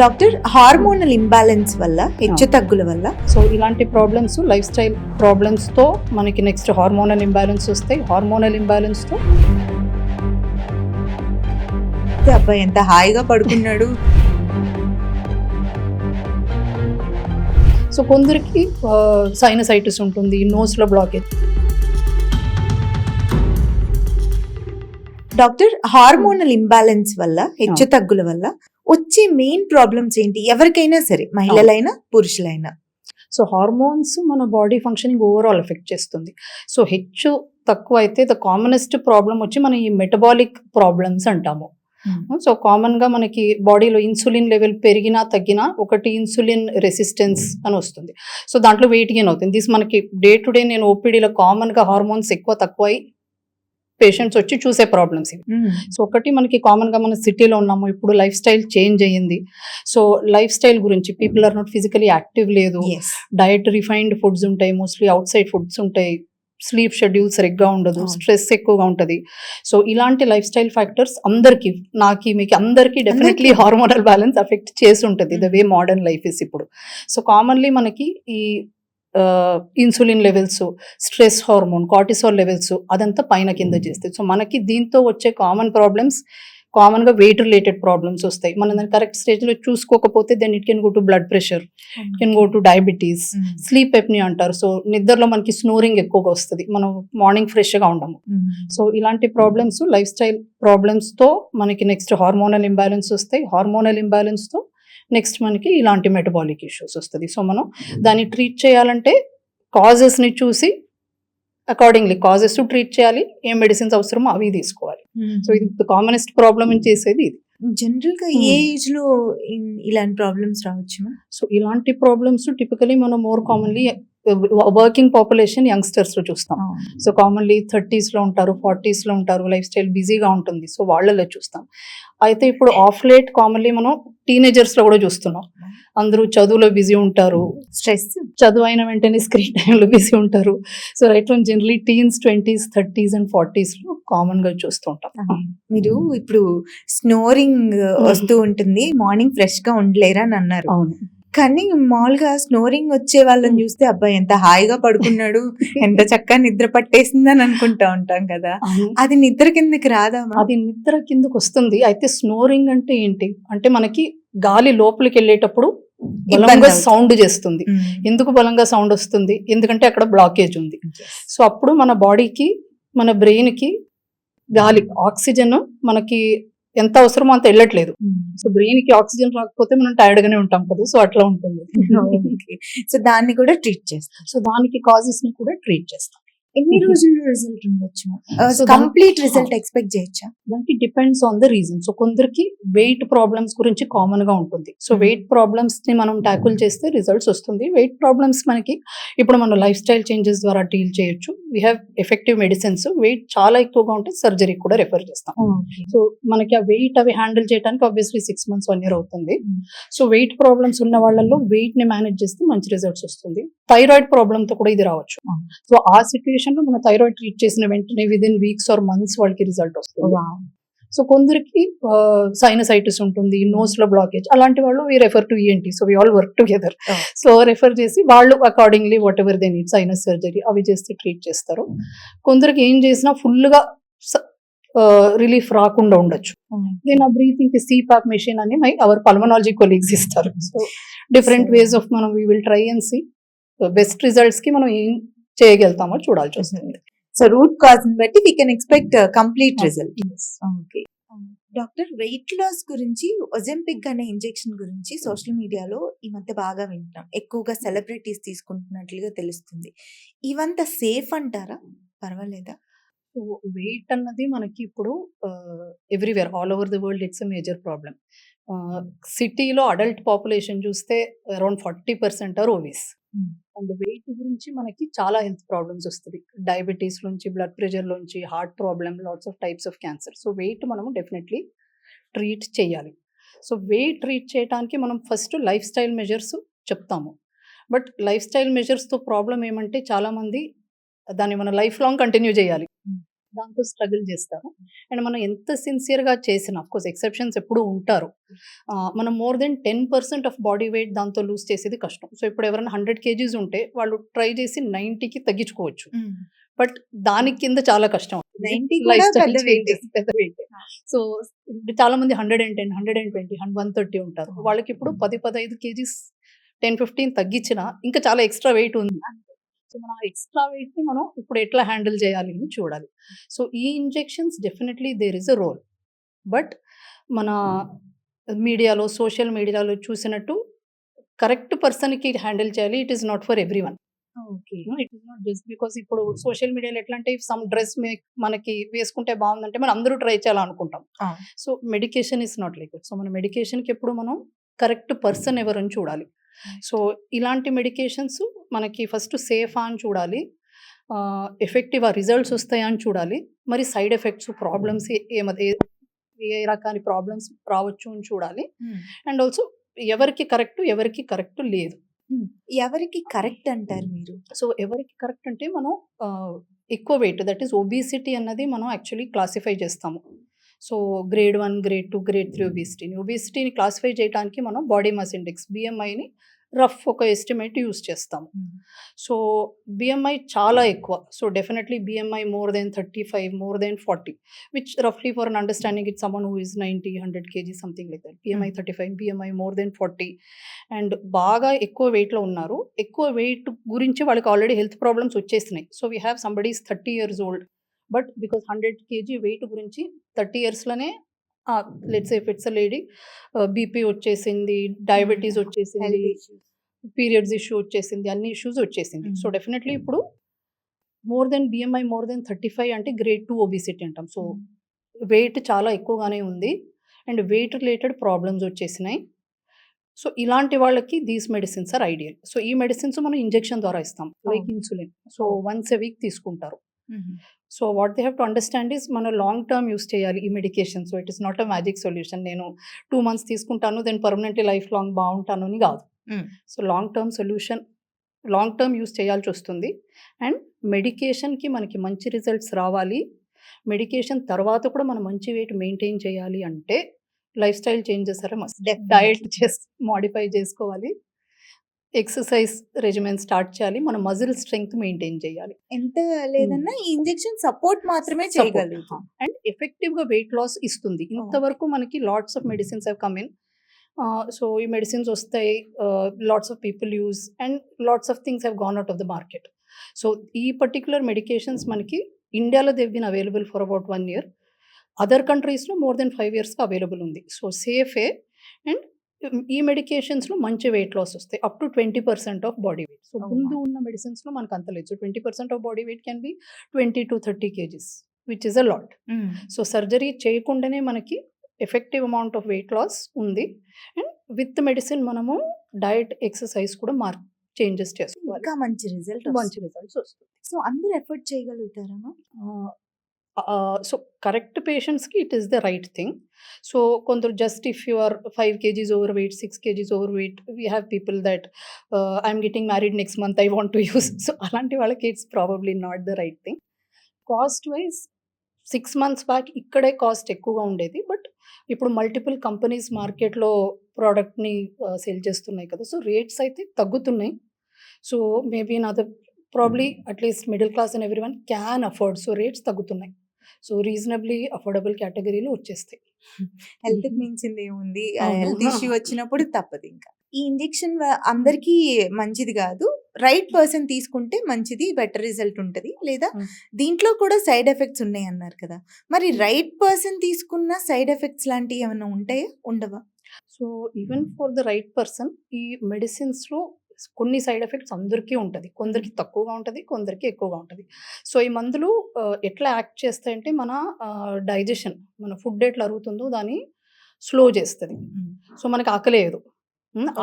Doctor, hormonal imbalance వల్ల హెచ్చు తగ్గుల వల్ల సో ఇలాంటి ప్రాబ్లమ్స్ లైఫ్ స్టైల్ ప్రాబ్లమ్స్తో మనకి నెక్స్ట్ హార్మోనల్ ఇంబ్యాలెన్స్ వస్తాయి. హార్మోనల్ ఇంబ్యాలెన్స్తో అబ్బాయి ఎంత హాయిగా పడుకున్నాడు. సో కొందరికి సైనసైటిస్ ఉంటుంది, నోస్లో బ్లాకేజ్. డాక్టర్, హార్మోనల్ ఇంబ్యాలెన్స్ వల్ల హెచ్చు తగ్గుల వల్ల వచ్చే మెయిన్ ప్రాబ్లమ్స్ ఏంటి? ఎవరికైనా సరే, మహిళలైనా పురుషులైనా. సో హార్మోన్స్ మన బాడీ ఫంక్షనింగ్ ఓవరాల్ ఎఫెక్ట్ చేస్తుంది. సో హెచ్చు తక్కువ అయితే ద కామనెస్ట్ ప్రాబ్లం వచ్చి మన ఈ మెటబాలిక్ ప్రాబ్లమ్స్ అంటాము. సో కామన్గా మనకి బాడీలో ఇన్సులిన్ లెవెల్ పెరిగినా తగ్గినా ఒకటి ఇన్సులిన్ రెసిస్టెన్స్ అని వస్తుంది. సో దాంట్లో వెయిట్ గెయిన్ అవుతుంది. దిస్ మనకి డే టు డే నేను ఓపీడీలో కామన్గా హార్మోన్స్ ఎక్కువ తక్కువ అయి పేషెంట్స్ వచ్చి చూసే ప్రాబ్లమ్స్ ఇవి. సో ఒకటి మనకి కామన్గా మన సిటీలో ఉన్నాము, ఇప్పుడు లైఫ్ స్టైల్ చేంజ్ అయ్యింది. సో లైఫ్ స్టైల్ గురించి people are not physically active లేదు, డయట్ రిఫైన్డ్ ఫుడ్స్ ఉంటాయి, మోస్ట్లీ అవుట్ సైడ్ ఫుడ్స్ ఉంటాయి, స్లీప్ షెడ్యూల్ సరిగ్గా ఉండదు, స్ట్రెస్ ఎక్కువగా ఉంటుంది. సో ఇలాంటి లైఫ్ స్టైల్ ఫ్యాక్టర్స్ అందరికీ, నాకు మీకు అందరికీ డెఫినెట్లీ హార్మోనల్ బ్యాలెన్స్ అఫెక్ట్ చేసి ఉంటుంది the way modern life is ఇప్పుడు. సో కామన్లీ మనకి ఈ insulin levels, stress hormone, cortisol levels అదంతా పైన కింద చేస్తాయి. సో మనకి దీంతో వచ్చే కామన్ ప్రాబ్లమ్స్ కామన్గా వెయిట్ రిలేటెడ్ ప్రాబ్లమ్స్ వస్తాయి. మనం దాన్ని కరెక్ట్ స్టేజ్లో చూసుకోకపోతే then it can go to blood pressure, can go to diabetes, sleep apnea అంటారు. సో నిద్రలో మనకి స్నోరింగ్ ఎక్కువగా వస్తుంది, మనం మార్నింగ్ ఫ్రెష్గా ఉండము. సో ఇలాంటి ప్రాబ్లమ్స్ లైఫ్ స్టైల్ ప్రాబ్లమ్స్తో మనకి నెక్స్ట్ హార్మోనల్ ఇంబ్యాలెన్స్ వస్తాయి. హార్మోనల్ ఇంబ్యాలెన్స్తో నెక్స్ట్ మనకి ఇలాంటి మెటబాలిక్ ఇష్యూస్ వస్తుంది. సో మనం దాన్ని ట్రీట్ చేయాలంటే కాజెస్ని చూసి అకార్డింగ్లీ కాజెస్ ట్రీట్ చేయాలి, ఏం మెడిసిన్స్ అవసరమో అవి తీసుకోవాలి. సో ఇది కామనెస్ట్ ప్రాబ్లమ్ చేసేది ఇది. జనరల్ గా ఏ ఏజ్ లో ఇలాంటి ప్రాబ్లమ్స్ రావచ్చు? సో ఇలాంటి ప్రాబ్లమ్స్ టిపికలీ మనం more commonly working population youngsters లో చూస్తాం. సో కామన్లీ 30s లో ఉంటారు, 40s లో ఉంటారు, లైఫ్ స్టైల్ బిజీగా ఉంటుంది. సో వాళ్ళలో చూస్తాం. అయితే ఇప్పుడు ఆఫ్ లేట్ కామన్లీ మనం టీనేజర్స్ లో కూడా చూస్తున్నాం. అందరూ చదువులో బిజీ ఉంటారు, స్ట్రెస్, చదువు అయిన వెంటనే స్క్రీన్ టైంలో బిజీ ఉంటారు. So right from generally teens, 20s, 30s and 40s లో కామన్ గా చూస్తుంటాం. మీరు ఇప్పుడు స్నోరింగ్ వస్తూ ఉంటుంది, మార్నింగ్ ఫ్రెష్ గా ఉండలేరా అని అన్నారు. అవును, కానీ మామూలుగా స్నోరింగ్ వచ్చే వాళ్ళని చూస్తే అబ్బాయి ఎంత హాయిగా పడుకున్నాడు, ఎంత చక్కగా నిద్ర పట్టేసిందని అనుకుంటా ఉంటాం కదా. అది నిద్ర కిందకి రాదా? అది నిద్ర కిందకి వస్తుంది. అయితే స్నోరింగ్ అంటే ఏంటి అంటే మనకి గాలి లోపలికి వెళ్ళేటప్పుడు బలంగా సౌండ్ చేస్తుంది. ఎందుకు బలంగా సౌండ్ వస్తుంది? ఎందుకంటే అక్కడ బ్లాకేజ్ ఉంది. సో అప్పుడు మన బాడీకి, మన బ్రెయిన్ కి గాలి, ఆక్సిజన్ మనకి ఎంత అవసరమో అంత వెళ్ళట్లేదు. సో బ్రెయిన్ కి ఆక్సిజన్ రాకపోతే మనం టైర్డ్ గానే ఉంటాం కదా. సో అట్లా ఉంటుంది. సో దాన్ని కూడా ట్రీట్ చేస్తాం. సో దానికి కాజెస్ ని కూడా ట్రీట్ చేస్తాం. ఎన్ని రోజుల్లో రిజల్ట్ ఉండొచ్చు? కంప్లీట్ రిజల్ట్ ఎక్స్పెక్ట్ చేయొచ్చా? దానికి depends on the reason. So కొందరికి వెయిట్ ప్రాబ్లమ్స్ గురించి కామన్ గా ఉంటుంది. సో వెయిట్ ప్రాబ్లమ్స్ ని మనం ట్యాకిల్ చేస్తే రిజల్ట్స్ వస్తుంది. వెయిట్ ప్రాబ్లమ్స్ మనకి ఇప్పుడు మనం లైఫ్ స్టైల్ చేంజెస్ ద్వారా డీల్ చేయొచ్చు. We have effective medicines. Weight చాలా ఎక్కువగా ఉంటే సర్జరీ కూడా రెఫర్ చేస్తాం. సో మనకి ఆ వెయిట్ అవి హ్యాండిల్ చేయడానికి ఆబ్వియస్లీ 6 months 1 year అవుతుంది. సో వెయిట్ ప్రాబ్లమ్స్ ఉన్న వాళ్ళల్లో వెయిట్ ని మేనేజ్ చేస్తే మంచి రిజల్ట్స్ వస్తుంది. థైరాయిడ్ ప్రాబ్లమ్ తో కూడా ఇది రావచ్చు. సో ఆ సిచ్యువేషన్ లో మన థైరాయిడ్ ట్రీట్ చేసిన వెంటనే విదిన్ వీక్స్ ఆర్ మంత్స్ వాళ్ళకి రిజల్ట్ వస్తుంది. సో కొందరికి సైనసైటిస్ ఉంటుంది, నోస్ లో బ్లాకేజ్, అలాంటి వాళ్ళు we refer to ENT. So we all work together. So refer చేసి వాళ్ళు accordingly whatever they need, sinus surgery అవి చేస్తే ట్రీట్ చేస్తారు. కొందరికి ఏం చేసినా ఫుల్ గా రిలీఫ్ రాకుండా ఉండొచ్చు. దెన్ ఆ బ్రీతింగ్ కి CPAP మెషిన్ అని అవర్ పల్మనాలజీ కొలీగ్స్ ఇస్తారు. సో డిఫరెంట్ వేస్ ఆఫ్ మనం we will try and see best results కి మనం ఏం చేయగలుగుతామో చూడాల్సి వస్తుంది. సో రూట్ కాజ్ బట్టి we can expect complete result. Okay doctor, weight loss గురించి ఒజెంపిక్ అనే ఇంజెక్షన్ గురించి సోషల్ మీడియాలో ఈ మధ్య బాగా వింటున్నాం. ఎక్కువగా సెలబ్రిటీస్ తీసుకుంటున్నట్లుగా తెలుస్తుంది. ఇవంతా సేఫ్ అంటారా? పర్వాలేదా? సో వెయిట్ అన్నది మనకి ఇప్పుడు everywhere all over the world it's a major problem. సిటీలో అడల్ట్ పాపులేషన్ చూస్తే around 40% are obese. And weight గురించి మనకి చాలా హెల్త్ ప్రాబ్లమ్స్ వస్తుంది. డయాబెటీస్ నుంచి, బ్లడ్ ప్రెషర్ నుంచి, heart problem, lots of types of cancer. So weight మనము డెఫినెట్లీ ట్రీట్ చేయాలి. సో వెయిట్ ట్రీట్ చేయడానికి మనం ఫస్ట్ లైఫ్ స్టైల్ మెజర్స్ చెప్తాము. బట్ లైఫ్ స్టైల్ మెజర్స్తో ప్రాబ్లం ఏమంటే చాలామంది దాన్ని మనం లైఫ్ లాంగ్ కంటిన్యూ చేయాలి. దాంతో స్ట్రగుల్ చేస్తారు. అండ్ మనం ఎంత సిన్సియర్‌గా చేసినా అఫ్‌కోర్స్ ఎక్సెప్షన్స్ ఎప్పుడూ ఉంటారు. మనం more than 10% of body wait దాంతో లూజ్ చేసేది కష్టం. సో, ఇప్పుడు ఎవరైనా 100 కేజీస్ ఉంటే వాళ్ళు ట్రై చేసి 90కి తగ్గించుకోవచ్చు. బట్ దాని కింద చాలా కష్టం. 90 లైఫ్ కూడా స్టైల్ పెద్ద వెయిటే. చేంజెస్ పెద్ద వెయిటే. సో, ఇప్పుడు చాలా మంది 110, 120, 130 ఉంటారు. వాళ్ళకిప్పుడు 10, 15 కేజీస్ 10, 15 తగ్గించినా ఇంకా చాలా ఎక్స్‌ట్రా వెయిట్ ఉంది. సో, మనం ఆ ఎక్స్‌ట్రా వెయిట్‌ని మనం ఇప్పుడు ఎట్లా హ్యాండిల్ చేయాలి అని చూడాలి. సో, ఈ injections definitely there is a role. But మన మీడియాలో, సోషల్ మీడియాలో చూసినట్టు కరెక్ట్ పర్సన్‌కి హ్యాండిల్ చేయాలి. It is not for everyone. Okay. It is not just because ఇప్పుడు సోషల్ మీడియాలో ఎట్లా అంటే సమ్ డ్రెస్ మనకి వేసుకుంటే బాగుందంటే మనం అందరూ ట్రై చేయాలనుకుంటాం. అవును. So, medication is not like that. So, మన మెడికేషన్‌కి ఎప్పుడు మనం కరెక్ట్ పర్సన్ ఎవరని చూడాలి. సో, ఇలాంటి మెడికేషన్స్ మనకి ఫస్ట్ సేఫా అని చూడాలి. ఎఫెక్టివా రిజల్ట్స్ వస్తాయా అని చూడాలి. మరి సైడ్ ఎఫెక్ట్స్, ప్రాబ్లమ్స్ ఏ రకాని ప్రాబ్లమ్స్ రావచ్చు అని చూడాలి. హ్మ్. అండ్ ఆల్సో ఎవరికి కరెక్ట్, ఎవరికి కరెక్ట్ లేదు. ఎవరికి కరెక్ట్ అంటారు మీరు? సో, ఎవరికి కరెక్ట్ అంటే మనం ఎక్కువ వెయిట్ దట్ ఈస్ ఒబేసిటీ అన్నది మనం యాక్చువల్లీ క్లాసిఫై చేస్తాము. సో, గ్రేడ్ 1, గ్రేడ్ 2, గ్రేడ్ 3 ఒబేసిటీని. ఒబేసిటీని క్లాసిఫై చేయడానికి మనం బాడీ మాస్ ఇండెక్స్ BMIని రఫ్ ఒక ఎస్టిమేట్ యూజ్ చేస్తాము. సో, BMI చాలా ఎక్కువ. So, definitely BMI more than 35, more than 40 which రఫ్‌లీ for an understanding it's someone who is 90, 100 kgs something like that. BMI 35, BMI more than 40 and బాగా ఎక్కువ వెయిట్‌లో ఉన్నారు. ఎక్కువ వెయిట్ గురించి వాళ్ళకి ఆల్రెడీ హెల్త్ ప్రాబ్లమ్స్ వచ్చేసినాయి. So, we have somebody is 30 years old. But because 100 kg weight గురించి 30 ఇయర్స్‌లోనే let's say if it's a lady BP వచ్చేసింది, డయాబెటిస్ వచ్చేసింది, హెల్త్ ఇష్యూస్. పీరియడ్స్ ఇష్యూ వచ్చేసింది, అన్ని ఇష్యూస్ వచ్చేసింది. సో, డెఫినెట్‌లీ ఇప్పుడు more than BMI more than 35 అంటే grade 2 obesity అంటాం. సో, వెయిట్ చాలా ఎక్కువగానే ఉంది. అండ్ వెయిట్ రిలేటెడ్ ప్రాబ్లమ్స్ వచ్చేసినాయి. సో, ఇలాంటి వాళ్ళకి these medicines are ideal. So, ఈ మెడిసిన్స్ మనం ఇంజెక్షన్ ద్వారా ఇస్తాం. Like insulin. So, once a week తీసుకుంటారు. So, what they have to understand is మనం లాంగ్ టర్మ్ యూజ్ చేయాలి ఈ medication. So, it is not a magic solution. నేను 2 months తీసుకుంటాను దెన్ పర్మనెంట్‌లీ లైఫ్ లాంగ్ బావుంటాను అని గాదు. సో, లాంగ్ టర్మ్ యూజ్ చేయాల్సొస్తుంది. అండ్ మెడికేషన్‌కి మనకి మంచి రిజల్ట్స్ రావాలి. మెడికేషన్ తర్వాత కూడా మనం మంచి వెయిట్ మెయింటైన్ చేయాలి అంటే lifestyle changes are must. Diet modify చేసుకోవాలి. ఎక్సర్సైజ్ రెజిమెన్ స్టార్ట్ చేయాలి. మన మజిల్ స్ట్రెంగ్త్ మెయింటైన్ చేయాలి. ఎంత లేదన్నా ఈ ఇంజెక్షన్ సపోర్ట్ మాత్రమే చేయగలుగుతాం. అండ్ ఎఫెక్టివ్‌గా వెయిట్ లాస్ ఇస్తుంది. ఇంతవరకు మనకి lots of medicines have come in. So, ఈ మెడిసిన్స్ వస్తాయి. Lots of people use and lots of things have gone out of the market. So, ఈ పర్టిక్యులర్ మెడికేషన్స్ మనకి ఇండియాలో they have been available for about 1 year. Other కంట్రీస్‌లో more than 5 ఇయర్స్‌గా available ఉంది. So, సేఫే and ఈ మెడికేషన్స్‌లో మంచి వెయిట్ లాస్ వస్తాయి. Up to 20% of body weight. So, ముందు ఉన్న మెడిసిన్స్‌లో మనకు అంత లేదు. So, 20% of body weight can be 20-30 KGs which is a lot. So, surgery చేయకుండానే మనకి effective amount of weight loss ఉంది. అండ్ విత్ మెడిసిన్ మనము డయట్, ఎక్సర్సైజ్ కూడా చేంజెస్ చేసుకోవాలి. ఇంకా మంచి రిజల్ట్ మంచి రిజల్ట్స్ వస్తాయి. సో, అందరూ ఎఫర్ట్ చేయగలుగుతారమ్మా? సో, కరెక్ట్ పేషెంట్స్‌కి it is the right thing. So, కొందరు just if you are 5 KGs overweight, 6 KGs overweight we have people that I am getting married next month I want to use. So, అలాంటి వాళ్ళకి it's probably not the right thing. Cost wise 6 months back ఇక్కడే cost ఎక్కువగా ఉండేది. But ఇప్పుడు multiple companies మార్కెట్‌లో ప్రోడక్ట్‌ని sale చేస్తున్నాయి కదా! సో, రేట్స్ అయితే తగ్గుతున్నాయి. So, maybe in other probably at least middle class and everyone can afford. So, rates తగ్గుతున్నాయి. సో, రీజనబ్లీ అఫోర్డబుల్ కేటగరీలో వచ్చేస్తాయి. హెల్త్‌కి మించింది ఏముంది? అవును. హెల్త్ ఇష్యూ వచ్చినప్పుడు తప్పదింక. ఈ ఇంజెక్షన్ అందరికీ మంచిది గాదు. రైట్ పర్సన్ తీసుకుంటే మంచిది. బెటర్ రిజల్ట్ ఉంటది. లేదా దీంట్లో కూడా సైడ్ ఎఫెక్ట్స్ ఉన్నాయన్నారు కదా! మరి రైట్ పర్సన్ తీసుకున్న సైడ్ ఎఫెక్ట్స్ లాంటివి ఏమన్నా ఉంటాయా? ఉండవా? So, even for the right person ఈ మెడిసిన్స్‌లో కొన్ని సైడ్ ఎఫెక్ట్స్ అందరికీ ఉంటది. కొందరికి తక్కువగా ఉంటది. కొందరికి ఎక్కువగా ఉంటది. సో, ఈ మందులు ఎట్లా యాక్ట్ చేస్తాయంటే మన డైజెషన్, మన ఫుడ్ ఎట్లా అరుగుతుందో దాన్ని స్లో చేస్తది. సో, మనకు ఆకలేయదు.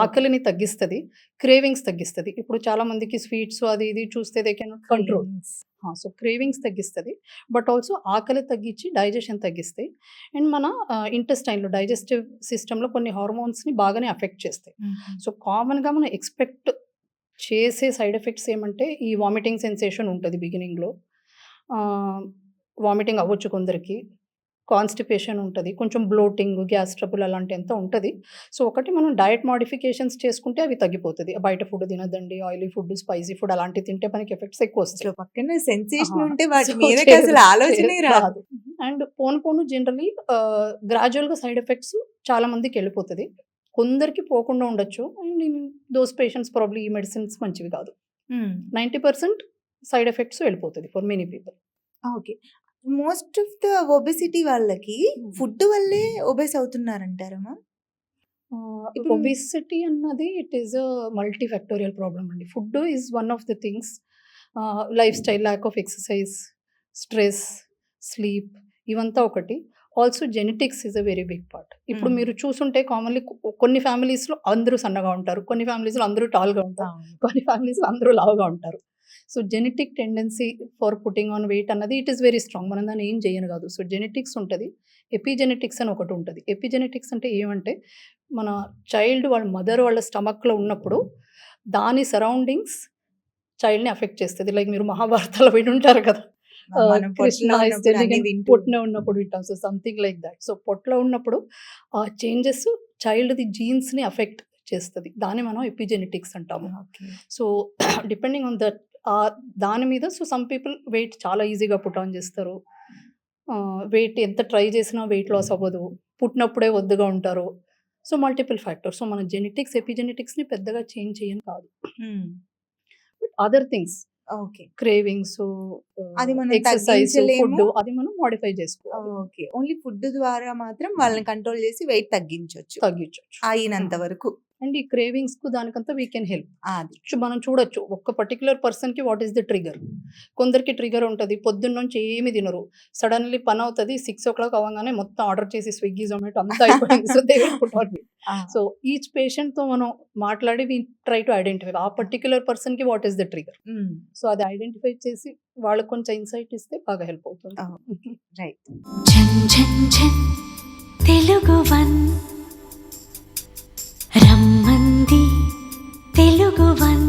ఆకలిని తగ్గిస్తది. క్రేవింగ్స్ తగ్గిస్తది. ఇప్పుడు చాలా మందికి స్వీట్స్ అది ఇది చూస్తే they cannot control. So, cravings తగ్గిస్తది. బట్ ఆల్సో ఆకలి తగ్గించి డైజెషన్ తగ్గిస్తాయి. అండ్ మన ఇంటెస్టైన్‌లో డైజెస్టివ్ సిస్టమ్‌లో కొన్ని హార్మోన్స్‌ని బాగానే ఎఫెక్ట్ చేస్తాయి. సో, కామన్‌గా మనం ఎక్స్‌పెక్ట్ చేసే సైడ్ ఎఫెక్ట్స్ ఏమంటే ఈ వామిటింగ్ సెన్సేషన్ ఉంటది బిగినింగ్‌లో. వామిటింగ్ అవ్వచ్చు కొందరికి, కాన్‌స్టిపేషన్ ఉంటది. కొంచెం బ్లోటింగ్, గ్యాస్ ట్రబుల్ అలాంటి అంతా ఉంటది. సో, ఒకటి మనం డయట్ మోడిఫికేషన్స్ చేసుకుంటే అవి తగ్గిపోతది. బయట ఫుడ్ తినొద్దండి. ఆయిలీ ఫుడ్, స్పైసీ ఫుడ్ అలాంటివి తింటే మనకి ఎఫెక్ట్స్ ఎక్కువొస్తాయి. అసలు పక్కన సెన్సేషన్ ఆహా! ఉంటే వాటి సో, మీదకి అసలు ఆలోచనే రాదు. రాదు. అండ్ పోను పోను జనరల్లీ గ్రాడ్యుయల్‌గా సైడ్ ఎఫెక్ట్స్ చాలా మందికెళ్ళిపోతది. కొందరికి పోకుండా ఉండొచ్చు. And in those patients probably ఈ మెడిసిన్స్ మంచివి కాదు. హ్మ్. 90% సైడ్ ఎఫెక్ట్స్ వెళ్ళిపోతది for many people. Okay. Most of the obesity వాళ్ళకి ఫుడ్ వల్లే ఒబెస్ అవుతున్నారంటారా మ్యామ్? ఇప్పుడు ఒబెసిటీ అన్నది it is a multifactorial problem అండి. Food is one of the things. Lifestyle, lack of exercise, stress, sleep ఇవంతా ఒకటి. Also genetics is a very big part. ఇప్పుడు hmm. మీరు చూసుంటే కామన్‌లీ కొన్ని ఫ్యామిలీస్‌లో అందరూ సన్నగా ఉంటారు. కొన్ని ఫ్యామిలీస్‌లో అందరూ టాల్‌గా ఉంటారు. అవును. కొన్ని ఫ్యామిలీస్‌లో అందరూ లావుగా ఉంటారు. So, genetic tendency for putting on weight అన్నది ఇట్ ఈస్ వెరీ స్ట్రాంగ్. మనం దాన్ని ఏం చేయను కాదు. సో, జెనెటిక్స్ ఉంటది. ఎపిజెనెటిక్స్ అని ఒకటి ఉంటది. ఎపిజెనెటిక్స్ అంటే ఏమంటే మన చైల్డ్ వాళ్ళ మదర్ వాళ్ళ స్టమక్‌లో ఉన్నప్పుడు దాని సరౌండింగ్స్ చైల్డ్‌ని అఫెక్ట్ చేస్తది. లైక్ మీరు మహాభారతాలో వినుంటారు కదా! మనం కృష్ణ పొట్టలో ఈస్ ఉన్నప్పుడు అన్ని టెల్లింగ్ వింటూ పొట్టలో ఉన్నప్పుడు వింటాం. So, something like that. So, పొట్టలో ఉన్నప్పుడు ఆ చేంజెస్ చైల్డ్‌ది జీన్స్‌ని అఫెక్ట్ చేస్తది. దాన్ని మనం ఎపిజెనెటిక్స్ అంటాము. Okay. So, depending on that దాని మీద సో, సమ్ పీపుల్ వెయిట్ చాలా ఈజీగా పుట్ ఆన్ చేస్తారు. వెయిట్ ఎంత ట్రై చేసినా వెయిట్ లాస్ అవ్వదు. పుట్టినప్పుడే ఒద్దుగా ఉంటారు. So, multiple factors. సో, మన జెనెటిక్స్, ఎపిజెనెటిక్స్‌ని పెద్దగా చేంజ్ చేయను కాదు. హ్మ్. But other things okay. Cravings, అది మనం ఎక్సర్‌సైజు, తగ్గించలేము. ఫుడ్డు అది మనం మోడిఫై చేసుకోవాలి. ఓకే. ఓన్లీ ఫుడ్ ద్వారా మాత్రం వాళ్ళని కంట్రోల్ చేసి వెయిట్ తగ్గించొచ్చు. తగ్గించొచ్చు. అయినంత వరకు. అండ్ ఈ క్రేవింగ్స్‌కు దానికంతా వీ కెన్ హెల్ప్. అది. మనం చూడొచ్చు. ఒక్క పర్టిక్యులర్ పర్సన్‌కి వాట్ ఈస్ ద ట్రిగ్గర్. కొందరికి ట్రిగ్గర్ ఉంటది. పొద్దున్నుంచి ఏమి తినరు. సడెన్‌లీ పనవుతది. 6:00 అవ్వంగానే మొత్తం ఆర్డర్ చేసి స్విగ్గీ, జొమాటో అంతా అయిపోయింది. So, they will put on weight. ఆ! సో, ఈచ్ పేషెంట్‌తో మనం మాట్లాడి వి ట్రై టు ఐడెంటిఫై ఆ పర్టిక్యులర్ పర్సన్‌కి వాట్ ఈస్ ద ట్రిగ్గర్. హ్మ్. సో, అది ఐడెంటిఫై చేసి వాళ్ళకి కొంచెం ఇన్‌సైట్ ఇస్తే బాగా హెల్ప్ అవుతుంది. రైట్. ఝన్ ఝన్ ఝన్ తెలుగువన్ రమ్మంది తెలుగువన్